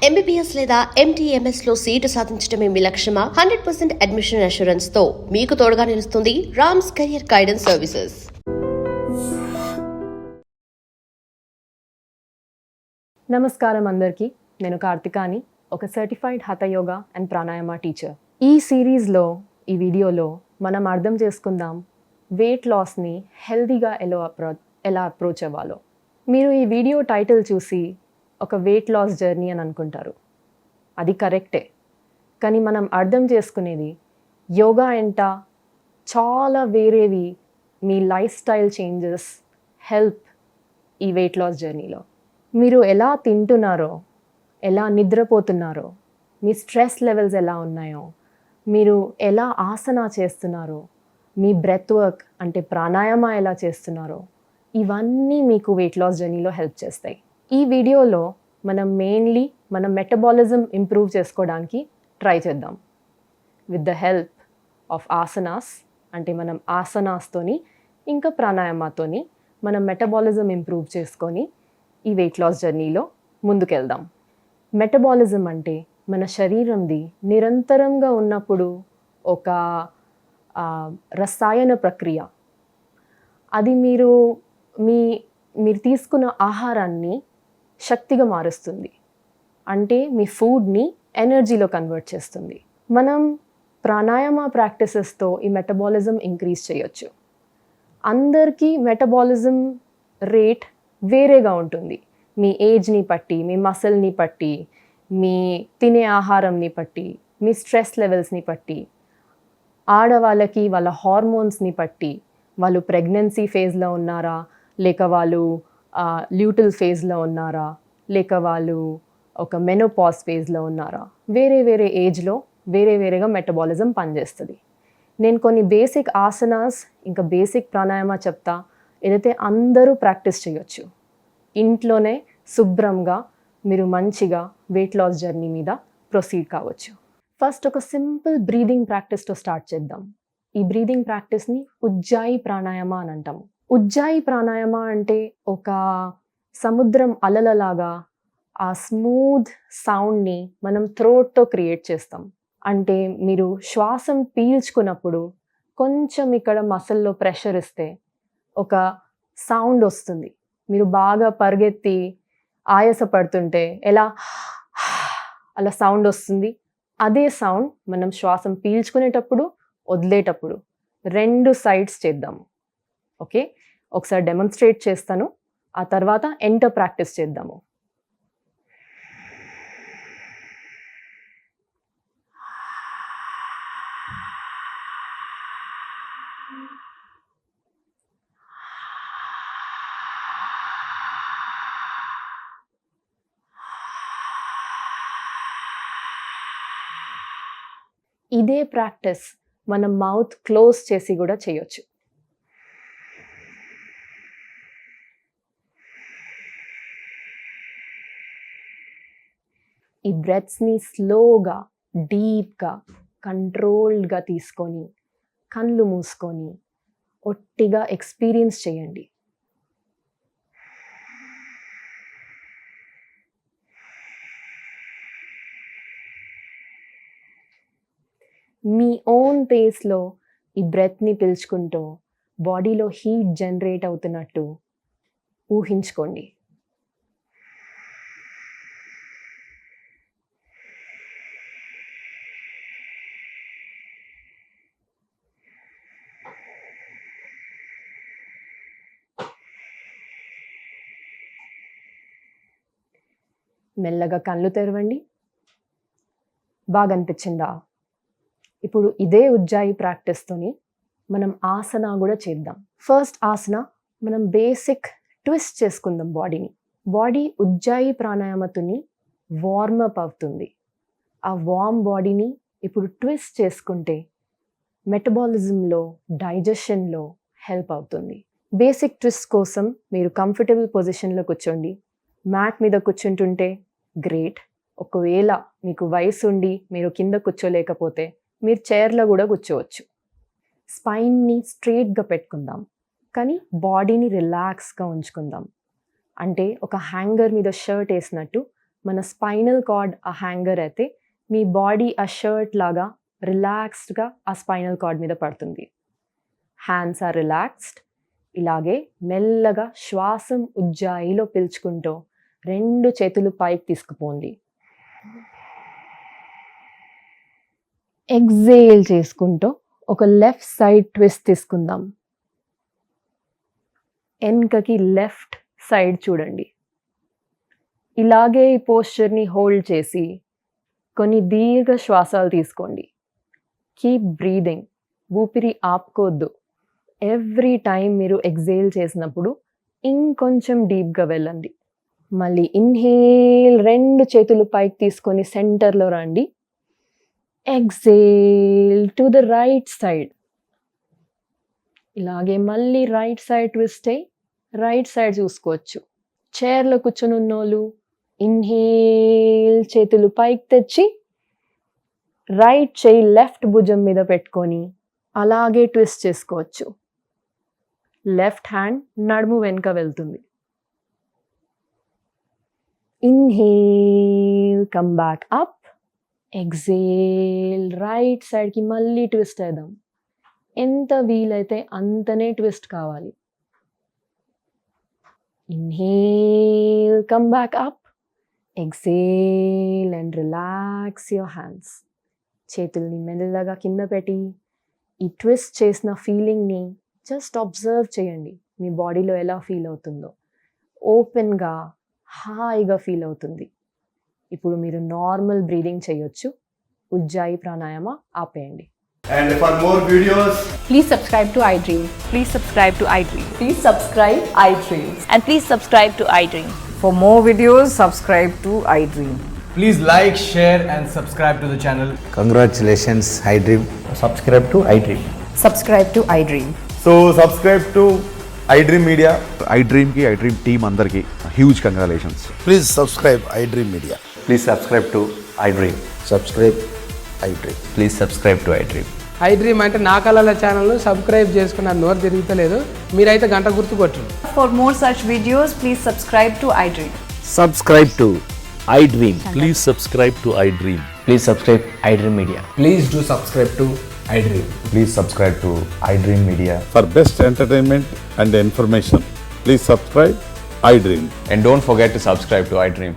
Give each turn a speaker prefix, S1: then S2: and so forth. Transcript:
S1: MBBS లేదా MTMS లో seat సాధించడమే మీ లక్ష్యమా? 100% అడ్మిషన్ అష్యూరెన్స్ తో మీకు తోడుగా నిలుస్తుంది రామ్స్ కెరియర్ గైడెన్స్ సర్వీసెస్.
S2: నమస్కారం అందరికీ. నేను కార్తికాని, ఒక certified hatha yoga and pranayama teacher. ఈ సిరీస్లో, ఈ వీడియోలో మనం అర్థం చేసుకుందాం వెయిట్ లాస్ని హెల్తీగా ఎలా అప్రోచ్ అవ్వాలో. మీరు ఈ వీడియో టైటిల్ చూసి ఒక వెయిట్ లాస్ జర్నీ అని అనుకుంటారు. అది కరెక్టే, కానీ మనం అర్థం చేసుకునేది యోగా ఎంట చాలా వేరేవి మీ లైఫ్ స్టైల్ చేంజెస్ హెల్ప్ ఈ వెయిట్ లాస్ జర్నీలో. మీరు ఎలా తింటున్నారో, ఎలా నిద్రపోతున్నారో, మీ స్ట్రెస్ లెవెల్స్ ఎలా ఉన్నాయో, మీరు ఎలా ఆసనా చేస్తున్నారో, మీ బ్రెత్ వర్క్ అంటే ప్రాణాయామ ఎలా చేస్తున్నారో, ఇవన్నీ మీకు వెయిట్ లాస్ జర్నీలో హెల్ప్ చేస్తాయి. ఈ వీడియోలో మనం మెయిన్లీ మన మెటబాలిజం ఇంప్రూవ్ చేసుకోవడానికి ట్రై చేద్దాం with the help of asanas. అంటే మనం ఆసనాస్తోని ఇంకా ప్రాణాయామతోని మనం మెటబాలిజం ఇంప్రూవ్ చేసుకొని ఈ వెయిట్ లాస్ జర్నీలో ముందుకెళ్దాం. మెటబాలిజం అంటే మన శరీరంది నిరంతరంగా ఉన్నప్పుడు ఒక రసాయన ప్రక్రియ. అది మీరు తీసుకున్న ఆహారాన్ని శక్తిగా మారుస్తుంది. అంటే మీ ఫుడ్ని ఎనర్జీలో కన్వర్ట్ చేస్తుంది. మనం ప్రాణాయామ ప్రాక్టీసెస్తో ఈ మెటబాలిజం ఇంక్రీజ్ చేయొచ్చు. అందరికీ మెటబాలిజం రేట్ వేరేగా ఉంటుంది. మీ ఏజ్ని బట్టి, మీ మసిల్ని బట్టి, మీ తినే ఆహారంని బట్టి, మీ స్ట్రెస్ లెవెల్స్ని బట్టి, ఆడవాళ్ళకి వాళ్ళ హార్మోన్స్ని బట్టి, వాళ్ళు ప్రెగ్నెన్సీ ఫేజ్లో ఉన్నారా, లేక వాళ్ళు ల్యూటల్ ఫేజ్లో ఉన్నారా, లేక వాళ్ళు ఒక మెనోపాజ్ ఫేజ్లో ఉన్నారా, వేరే వేరే ఏజ్లో వేరేగా మెటబాలిజం పనిచేస్తుంది. నేను కొన్ని బేసిక్ ఆసనాస్ ఇంకా బేసిక్ ప్రాణాయామ చెప్తా, ఏదైతే అందరూ ప్రాక్టీస్ చేయొచ్చు. ఇంట్లోనే శుభ్రంగా మీరు మంచిగా వెయిట్ లాస్ జర్నీ మీద ప్రొసీడ్ కావచ్చు. ఫస్ట్ ఒక సింపుల్ బ్రీదింగ్ ప్రాక్టీస్తో స్టార్ట్ చేద్దాం. ఈ బ్రీదింగ్ ప్రాక్టీస్ని ఉజ్జాయి ప్రాణాయామ అని అంటాము. ఉజ్జాయి ప్రాణాయామ అంటే ఒక సముద్రం అలలలాగా ఆ స్మూత్ సౌండ్ని మనం థ్రోట్తో క్రియేట్ చేస్తాం. అంటే మీరు శ్వాసం పీల్చుకున్నప్పుడు కొంచెం ఇక్కడ మసల్లో ప్రెషర్ ఇస్తే ఒక సౌండ్ వస్తుంది. మీరు బాగా పరిగెత్తి ఆయాసపడుతుంటే ఎలా అలా సౌండ్ వస్తుంది. అదే సౌండ్ మనం శ్వాసం పీల్చుకునేటప్పుడు, వదిలేటప్పుడు 2 సైడ్స్ చేద్దాము. ఓకే, ఒకసారి డెమాన్స్ట్రేట్ చేస్తాను, ఆ తర్వాత ఎంటర్ ప్రాక్టీస్ చేద్దాము. ఇదే ప్రాక్టీస్ మనం మౌత్ క్లోజ్ చేసి కూడా చేయొచ్చు. ఈ బ్రెత్స్ని స్లోగా, డీప్గా, కంట్రోల్డ్గా తీసుకొని కళ్ళు మూసుకొని ఒట్టిగా ఎక్స్పీరియన్స్ చేయండి. మీ ఓన్ పేస్లో ఈ బ్రెత్ని పీల్చుకుంటూ బాడీలో హీట్ జనరేట్ అవుతున్నట్టు ఊహించుకోండి. మెల్లగా కళ్ళు తెరవండి. బాగా అనిపించిందా? ఇప్పుడు ఇదే ఉజ్జాయి ప్రాక్టీస్తోని మనం ఆసన కూడా చేద్దాం. ఫస్ట్ ఆసన మనం బేసిక్ ట్విస్ట్ చేసుకుందాం బాడీని. బాడీ ఉజ్జాయి ప్రాణాయామతోని వార్మప్ అవుతుంది. ఆ వార్మ్ బాడీని ఇప్పుడు ట్విస్ట్ చేసుకుంటే మెటబాలిజంలో, డైజెషన్లో హెల్ప్ అవుతుంది. బేసిక్ ట్విస్ట్ కోసం మీరు కంఫర్టబుల్ పొజిషన్లో కూర్చోండి. మ్యాట్ మీద కూర్చుంటుంటే గ్రేట్. ఒకవేళ మీకు వయసు ఉండి మీరు కింద కూర్చోలేకపోతే మీరు చైర్లో కూడా కూర్చోవచ్చు. స్పైన్ని స్ట్రైట్గా పెట్టుకుందాం, కానీ బాడీని రిలాక్స్గా ఉంచుకుందాం. అంటే ఒక హ్యాంగర్ మీద షర్ట్ వేసినట్టు మన స్పైనల్ కార్డ్ ఆ హ్యాంగర్ అయితే మీ బాడీ ఆ షర్ట్ లాగా రిలాక్స్డ్గా ఆ స్పైనల్ కార్డ్ మీద పడుతుంది. Hands are relaxed. ఇలాగే మెల్లగా శ్వాసం ఉజ్జాయిలో పీల్చుకుంటూ 2 చేతులు పైకి తీసుకుపోండి. ఎగ్జేల్ చేసుకుంటూ ఒక లెఫ్ట్ సైడ్ ట్విస్ట్ తీసుకుందాం. వెనకకి లెఫ్ట్ సైడ్ చూడండి. ఇలాగే ఈ పోస్చర్ని హోల్డ్ చేసి కొన్ని దీర్ఘ శ్వాసాలు తీసుకోండి. Keep breathing. ఊపిరి ఆపుకోవద్దు. ఎవ్రీ టైం మీరు ఎగ్జేల్ చేసినప్పుడు ఇంకొంచెం డీప్గా వెళ్ళండి. మళ్ళీ ఇన్హేల్, 2 చేతులు పైకి తీసుకొని సెంటర్లో రండి. Exhale to the right side. ఇలాగే మళ్ళీ రైట్ సైడ్ ట్విస్ట్ అయ్యి రైట్ సైడ్ చూసుకోవచ్చు. చైర్లో కూర్చొని ఉన్నోళ్ళు ఇన్హేల్, చేతులు పైకి తెచ్చి రైట్ చేయి లెఫ్ట్ భుజం మీద పెట్టుకొని అలాగే ట్విస్ట్ చేసుకోవచ్చు. లెఫ్ట్ హ్యాండ్ నడుము వెనుక వెళ్తుంది. Inhale, come back up. Exhale, right సైడ్కి మళ్ళీ ట్విస్ట్ వేద్దాం. ఎంత వీలైతే అంతనే ట్విస్ట్ కావాలి. Inhale, come back up. Exhale and relax your hands. చేతుల్ని మెల్లగా కింద పెట్టి ఈ ట్విస్ట్ చేసిన ఫీలింగ్ని జస్ట్ అబ్జర్వ్ చేయండి. మీ బాడీలో ఎలా ఫీల్ అవుతుందో. ఓపెన్గా హాయిగా ఫీల్ అవుతుంది. ఇప్పుడు మీరు నార్మల్ బ్రీదింగ్ చేయొచ్చు. ఉజ్జాయి ప్రాణాయామ ఆపేయండి.
S3: And for more videos,
S4: Please subscribe to iDream.
S5: Please subscribe to iDream.
S4: Please subscribe iDream.
S5: And please subscribe to iDream.
S6: For more videos, subscribe to iDream.
S3: please like, share and subscribe to the channel.
S7: Congratulations, iDream.
S3: Subscribe to iDream.
S4: Subscribe to iDream.
S3: So subscribe to iDream Media.
S8: iDream ki iDream team అందరికి huge congratulations.
S7: Please subscribe iDream Media.
S9: Please subscribe to iDream.
S7: Subscribe iDream.
S9: Please subscribe to iDream.
S10: iDream అంటే నా కళల ఛానల్ను subscribe చేసుకున్న నోరు తిరుగుతలేదు. మీరైతే గంట గుర్తు కొట్టండి.
S5: For more such videos, please subscribe to iDream.
S9: Subscribe to iDream.
S11: Please subscribe to iDream.
S9: Please subscribe iDream Media.
S3: Please do subscribe to iDream.
S9: Please subscribe to iDream Media.
S8: For best entertainment and information, please subscribe iDream.
S9: And don't forget to subscribe to iDream.